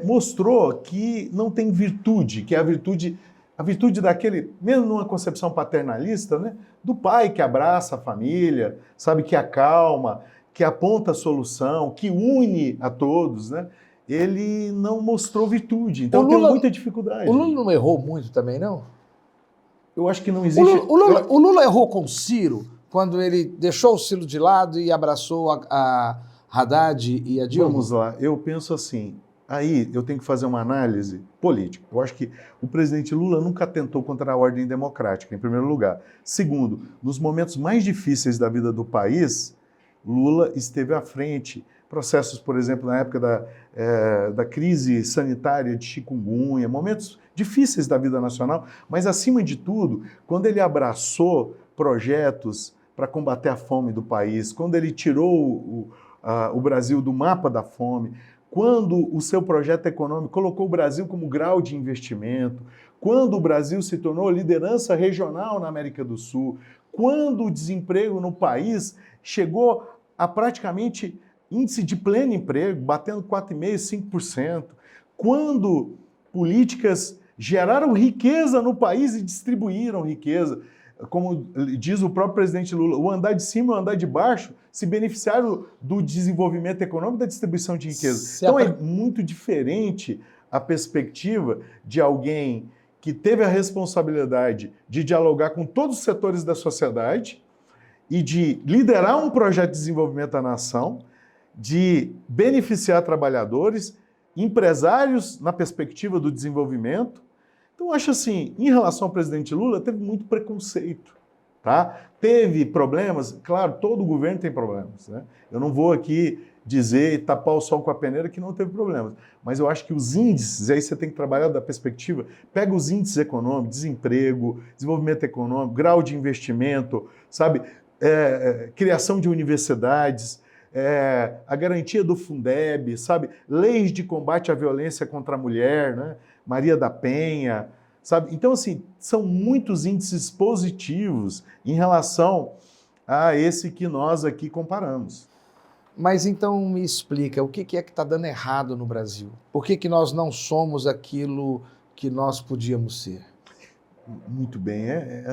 mostrou que não tem virtude, que é a virtude daquele, mesmo numa concepção paternalista, né? Do pai que abraça a família, sabe? Que acalma, que aponta a solução, que une a todos, né? Ele não mostrou virtude, então tem muita dificuldade. O Lula não errou muito também, não? Eu acho que não existe... O Lula errou com o Ciro, quando ele deixou o Ciro de lado e abraçou a Haddad e a Dilma? Vamos lá, eu penso assim, aí eu tenho que fazer uma análise política. Eu acho que o presidente Lula nunca atentou contra a ordem democrática, em primeiro lugar. Segundo, nos momentos mais difíceis da vida do país, Lula esteve à frente. Processos, por exemplo, na época da crise sanitária de chikungunya, momentos difíceis da vida nacional, mas, acima de tudo, quando ele abraçou projetos para combater a fome do país, quando ele tirou o Brasil do mapa da fome, quando o seu projeto econômico colocou o Brasil como grau de investimento, quando o Brasil se tornou liderança regional na América do Sul, quando o desemprego no país chegou a praticamente índice de pleno emprego, batendo 4,5%, 5%, quando políticas geraram riqueza no país e distribuíram riqueza, como diz o próprio presidente Lula, o andar de cima e o andar de baixo se beneficiaram do desenvolvimento econômico e da distribuição de riqueza. Então é muito diferente a perspectiva de alguém que teve a responsabilidade de dialogar com todos os setores da sociedade e de liderar um projeto de desenvolvimento da nação, de beneficiar trabalhadores, empresários na perspectiva do desenvolvimento. Então, acho assim, em relação ao presidente Lula, teve muito preconceito, tá? Teve problemas, claro, todo governo tem problemas, né? Eu não vou aqui dizer e tapar o sol com a peneira que não teve problemas, mas eu acho que os índices, aí você tem que trabalhar da perspectiva, pega os índices econômicos, desemprego, desenvolvimento econômico, grau de investimento, sabe? Criação de universidades, a garantia do Fundeb, sabe? Leis de combate à violência contra a mulher, né? Maria da Penha, sabe? Então, assim, são muitos índices positivos em relação a esse que nós aqui comparamos. Mas então me explica, o que é que está dando errado no Brasil? Por que nós não somos aquilo que nós podíamos ser? Muito bem, é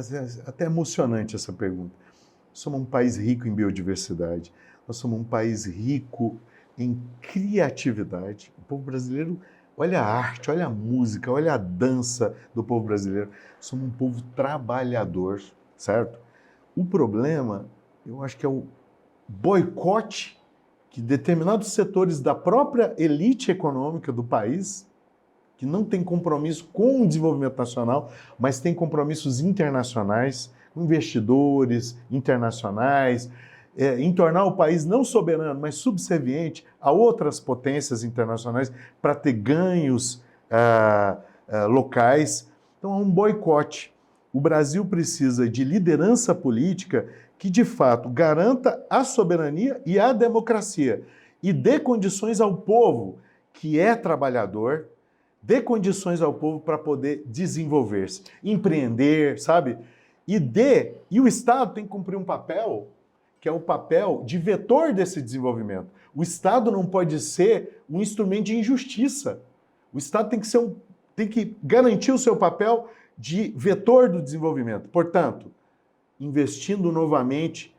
até emocionante essa pergunta. Somos um país rico em biodiversidade, nós somos um país rico em criatividade. O povo brasileiro, olha a arte, olha a música, olha a dança do povo brasileiro. Somos um povo trabalhador, certo? O problema, eu acho que é o boicote que determinados setores da própria elite econômica do país, que não tem compromisso com o desenvolvimento nacional, mas tem compromissos internacionais, com investidores internacionais, em tornar o país não soberano, mas subserviente a outras potências internacionais para ter ganhos locais. Então, há um boicote. O Brasil precisa de liderança política que, de fato, garanta a soberania e a democracia e dê condições ao povo que é trabalhador, dê condições ao povo para poder desenvolver-se, empreender, sabe? E o Estado tem que cumprir um papel que é o papel de vetor desse desenvolvimento. O Estado não pode ser um instrumento de injustiça. O Estado tem que garantir o seu papel de vetor do desenvolvimento. Portanto, investindo novamente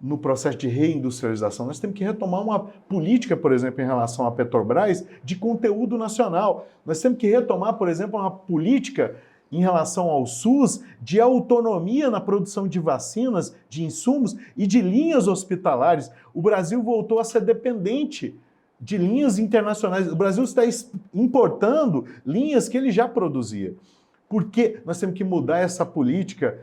no processo de reindustrialização, nós temos que retomar uma política, por exemplo, em relação à Petrobras, de conteúdo nacional. Nós temos que retomar, por exemplo, uma política em relação ao SUS, de autonomia na produção de vacinas, de insumos e de linhas hospitalares. O Brasil voltou a ser dependente de linhas internacionais. O Brasil está importando linhas que ele já produzia. Por que nós temos que mudar essa política,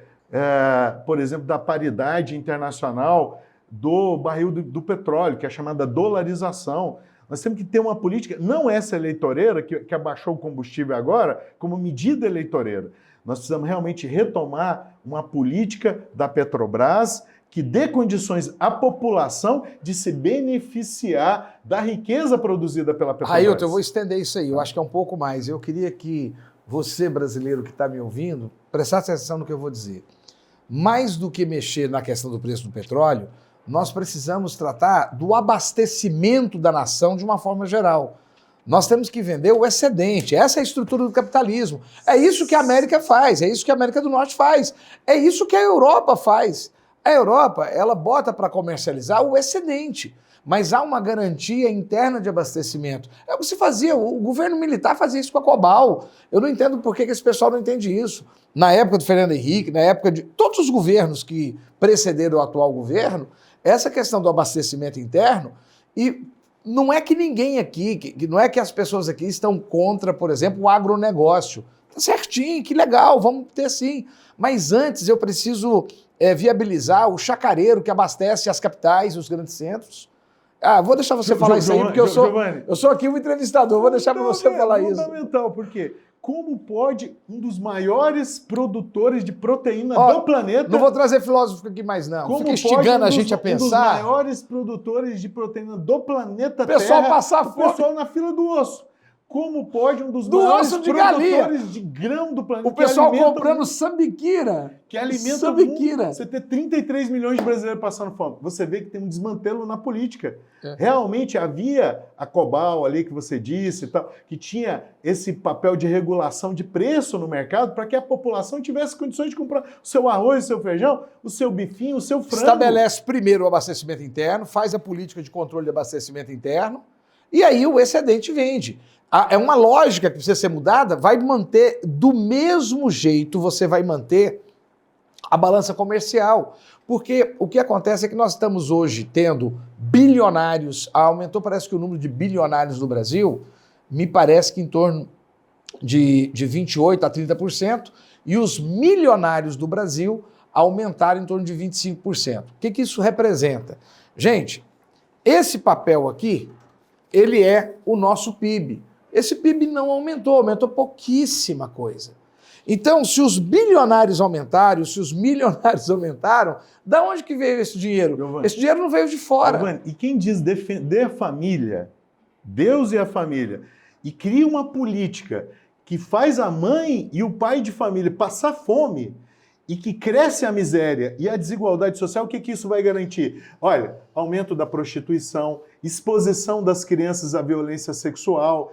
por exemplo, da paridade internacional do barril do petróleo, que é a chamada dolarização? Nós temos que ter uma política, não essa eleitoreira, que abaixou o combustível agora, como medida eleitoreira. Nós precisamos realmente retomar uma política da Petrobras que dê condições à população de se beneficiar da riqueza produzida pela Petrobras. Ailton, eu vou estender isso aí, eu acho que é um pouco mais. Eu queria que você, brasileiro que está me ouvindo, prestasse atenção no que eu vou dizer. Mais do que mexer na questão do preço do petróleo, nós precisamos tratar do abastecimento da nação de uma forma geral. Nós temos que vender o excedente. Essa é a estrutura do capitalismo. É isso que a América faz, é isso que a América do Norte faz, é isso que a Europa faz. A Europa, ela bota para comercializar o excedente, mas há uma garantia interna de abastecimento. É o que se fazia, o governo militar fazia isso com a Cobal. Eu não entendo por que esse pessoal não entende isso. Na época do Fernando Henrique, na época de todos os governos que precederam o atual governo, essa questão do abastecimento interno, e não é que ninguém aqui, não é que as pessoas aqui estão contra, por exemplo, o agronegócio. Tá certinho, que legal, vamos ter sim. Mas antes eu preciso viabilizar o chacareiro que abastece as capitais, os grandes centros. Vou deixar você falar isso aí, porque eu sou aqui um entrevistador, vou deixar para você falar isso. É fundamental, porque como pode um dos maiores produtores de proteína do planeta... Não vou trazer filósofo aqui mais não, fica instigando a gente a pensar. Um dos maiores produtores de proteína do planeta Terra... Pessoal passar fome. O pessoal na fila do osso. Como pode um dos maiores produtores de grão do planeta... O pessoal comprando sambiquira. Que alimenta o mundo. Você ter 33 milhões de brasileiros passando fome. Você vê que tem um desmantelo na política. Realmente havia a Cobal ali que você disse, e tal, que tinha esse papel de regulação de preço no mercado para que a população tivesse condições de comprar o seu arroz, o seu feijão, o seu bifinho, o seu frango. Estabelece primeiro o abastecimento interno, faz a política de controle de abastecimento interno e aí o excedente vende. É uma lógica que precisa ser mudada, vai manter do mesmo jeito, você vai manter a balança comercial. Porque o que acontece é que nós estamos hoje tendo bilionários, aumentou parece que o número de bilionários no Brasil, me parece que em torno de 28% a 30%, e os milionários do Brasil aumentaram em torno de 25%. O que isso representa? Gente, esse papel aqui, ele é o nosso PIB. Esse PIB não aumentou pouquíssima coisa. Então, se os bilionários aumentaram, se os milionários aumentaram, da onde que veio esse dinheiro? Giovani, esse dinheiro não veio de fora. Giovani, e quem diz defender a família, Deus e a família, e cria uma política que faz a mãe e o pai de família passar fome e que cresce a miséria e a desigualdade social, o que isso vai garantir? Olha, aumento da prostituição, exposição das crianças à violência sexual,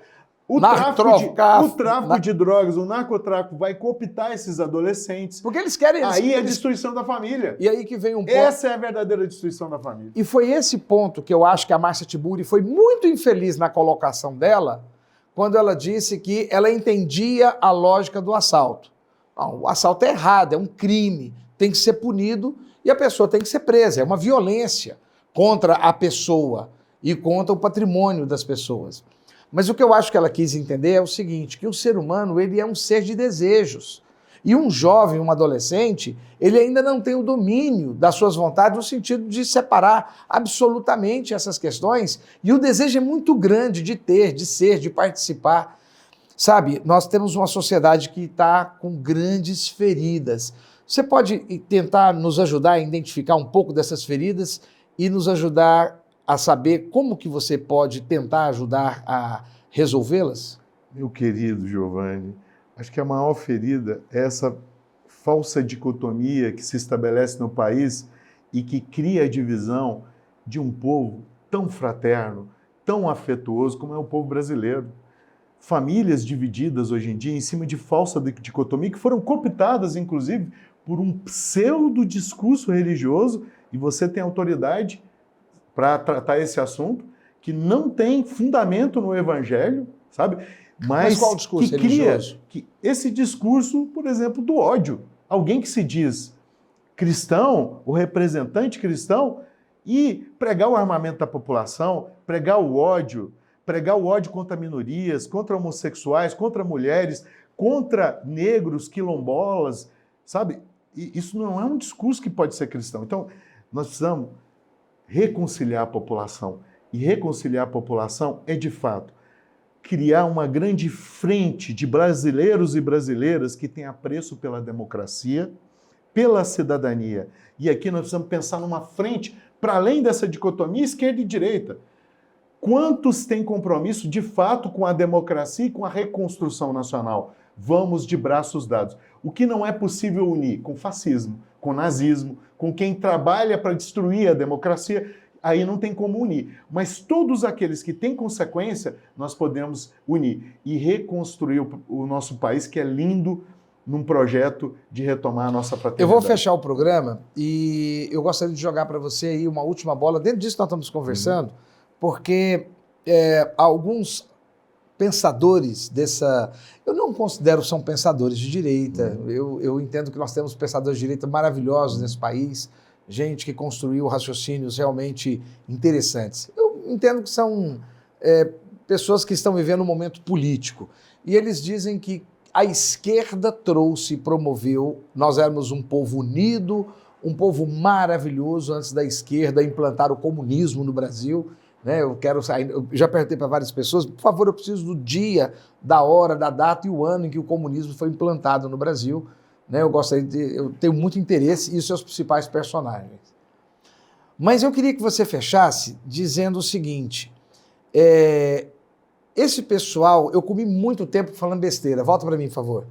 O tráfico de drogas, o narcotráfico vai cooptar esses adolescentes. Porque eles querem... Aí é a destruição da família. E aí que vem um ponto... Essa é a verdadeira destruição da família. E foi esse ponto que eu acho que a Márcia Tiburi foi muito infeliz na colocação dela, quando ela disse que ela entendia a lógica do assalto. Não, o assalto é errado, é um crime, tem que ser punido e a pessoa tem que ser presa. É uma violência contra a pessoa e contra o patrimônio das pessoas. Mas o que eu acho que ela quis entender é o seguinte, que o ser humano ele é um ser de desejos. E um jovem, um adolescente, ele ainda não tem o domínio das suas vontades no sentido de separar absolutamente essas questões. E o desejo é muito grande de ter, de ser, de participar. Sabe, nós temos uma sociedade que está com grandes feridas. Você pode tentar nos ajudar a identificar um pouco dessas feridas e nos ajudar a saber como que você pode tentar ajudar a resolvê-las? Meu querido Giovanni, acho que a maior ferida é essa falsa dicotomia que se estabelece no país e que cria a divisão de um povo tão fraterno, tão afetuoso como é o povo brasileiro. Famílias divididas hoje em dia em cima de falsa dicotomia que foram cooptadas, inclusive, por um pseudo-discurso religioso e você tem autoridade para tratar esse assunto, que não tem fundamento no Evangelho, sabe? Mas qual discurso religioso? Que esse discurso, por exemplo, do ódio. Alguém que se diz cristão, o representante cristão, e pregar o armamento da população, pregar o ódio contra minorias, contra homossexuais, contra mulheres, contra negros, quilombolas, sabe? E isso não é um discurso que pode ser cristão. Então, nós precisamos reconciliar a população. E reconciliar a população é, de fato, criar uma grande frente de brasileiros e brasileiras que têm apreço pela democracia, pela cidadania. E aqui nós precisamos pensar numa frente, para além dessa dicotomia esquerda e direita. Quantos têm compromisso, de fato, com a democracia e com a reconstrução nacional? Vamos de braços dados. O que não é possível unir com fascismo, com nazismo, com quem trabalha para destruir a democracia, aí não tem como unir. Mas todos aqueles que têm consequência, nós podemos unir e reconstruir o nosso país, que é lindo, num projeto de retomar a nossa fraternidade. Eu vou fechar o programa e eu gostaria de jogar para você aí uma última bola. Dentro disso nós estamos conversando, porque alguns pensadores dessa... Eu não considero são pensadores de direita. Eu entendo que nós temos pensadores de direita maravilhosos nesse país, gente que construiu raciocínios realmente interessantes. Eu entendo que são pessoas que estão vivendo um momento político. E eles dizem que a esquerda trouxe e promoveu, nós éramos um povo unido, um povo maravilhoso antes da esquerda implantar o comunismo no Brasil. Né? Eu já perguntei para várias pessoas, por favor, eu preciso do dia, da hora, da data e o ano em que o comunismo foi implantado no Brasil. Né? Eu tenho muito interesse e os seus principais personagens. Mas eu queria que você fechasse dizendo o seguinte, esse pessoal, eu comi muito tempo falando besteira, volta para mim, por favor.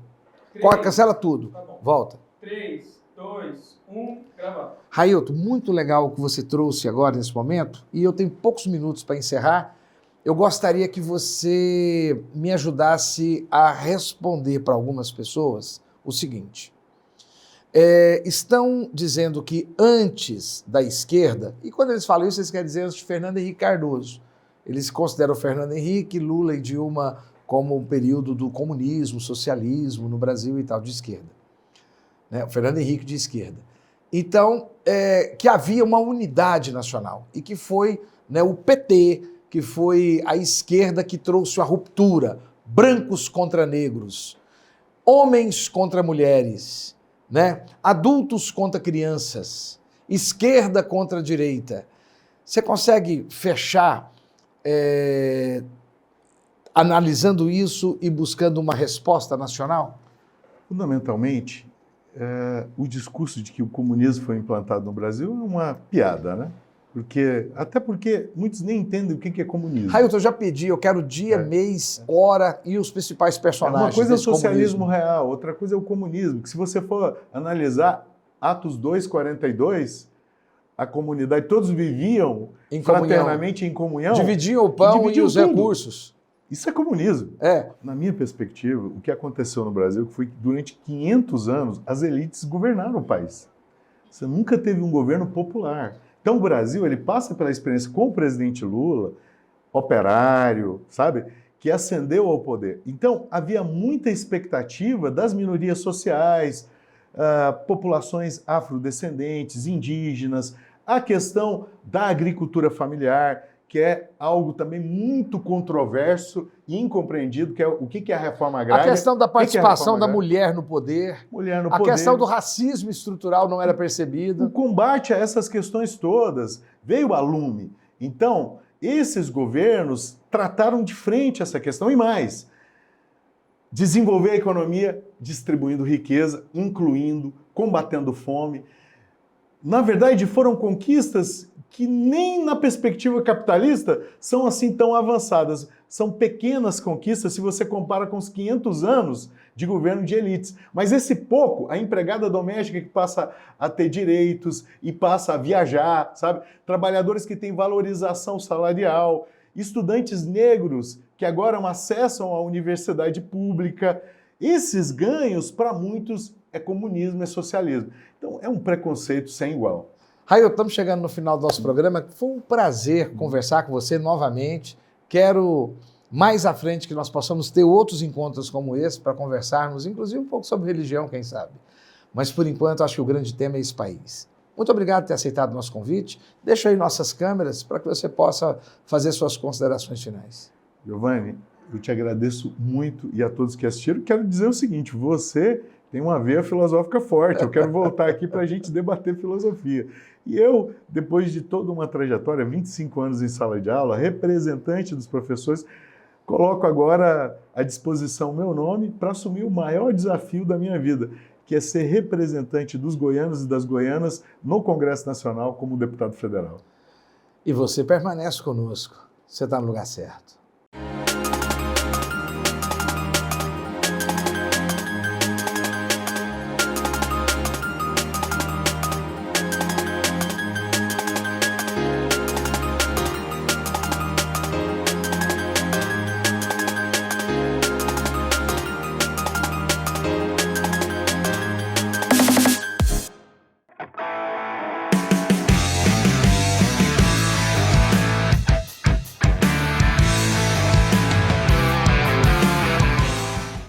Cancela tudo, tá bom. Volta. 3, 2, 1, gravar. Railton, muito legal o que você trouxe agora nesse momento, e eu tenho poucos minutos para encerrar. Eu gostaria que você me ajudasse a responder para algumas pessoas o seguinte. Estão dizendo que antes da esquerda, e quando eles falam isso, eles querem dizer antes de Fernando Henrique Cardoso. Eles consideram Fernando Henrique, Lula e Dilma como um período do comunismo, socialismo no Brasil e tal, de esquerda. Né? O Fernando Henrique de esquerda. Então, que havia uma unidade nacional e que foi, né, o PT, que foi a esquerda que trouxe a ruptura, brancos contra negros, homens contra mulheres, né, adultos contra crianças, esquerda contra direita. Você consegue fechar analisando isso e buscando uma resposta nacional? Fundamentalmente, o discurso de que o comunismo foi implantado no Brasil é uma piada, né? Até porque muitos nem entendem o que é comunismo. Railton, eu já pedi, eu quero dia, mês, hora e os principais personagens. Uma coisa é o socialismo real, outra coisa é o comunismo, que se você for analisar Atos 2:42, a comunidade, todos viviam fraternamente em comunhão. Dividiam o pão e os recursos. Isso é comunismo. É. Na minha perspectiva, o que aconteceu no Brasil foi que durante 500 anos as elites governaram o país. Você nunca teve um governo popular. Então o Brasil ele passa pela experiência com o presidente Lula, operário, sabe, que ascendeu ao poder. Então havia muita expectativa das minorias sociais, populações afrodescendentes, indígenas, a questão da agricultura familiar, que é algo também muito controverso e incompreendido, que é o que é a reforma agrária. A questão da participação da mulher no poder. Mulher no a poder. questão do racismo estrutural não era percebida. O combate a essas questões todas veio a lume. Então, esses governos trataram de frente essa questão e mais. Desenvolver a economia distribuindo riqueza, incluindo, combatendo fome. Na verdade, foram conquistas que nem na perspectiva capitalista são assim tão avançadas. São pequenas conquistas se você compara com os 500 anos de governo de elites. Mas esse pouco, a empregada doméstica que passa a ter direitos e passa a viajar, sabe? Trabalhadores que têm valorização salarial, estudantes negros que agora acessam a universidade pública. Esses ganhos, para muitos, é comunismo, é socialismo. Então, é um preconceito sem igual. Raio, estamos chegando no final do nosso programa. Foi um prazer conversar com você novamente. Quero, mais à frente, que nós possamos ter outros encontros como esse para conversarmos, inclusive um pouco sobre religião, quem sabe. Mas, por enquanto, acho que o grande tema é esse país. Muito obrigado por ter aceitado o nosso convite. Deixa aí nossas câmeras para que você possa fazer suas considerações finais. Giovanni, eu te agradeço muito e a todos que assistiram. Quero dizer o seguinte, você tem uma veia filosófica forte. Eu quero voltar aqui para a gente debater filosofia. E eu, depois de toda uma trajetória, 25 anos em sala de aula, representante dos professores, coloco agora à disposição o meu nome para assumir o maior desafio da minha vida, que é ser representante dos goianos e das goianas no Congresso Nacional como deputado federal. E você permanece conosco. Você está no lugar certo.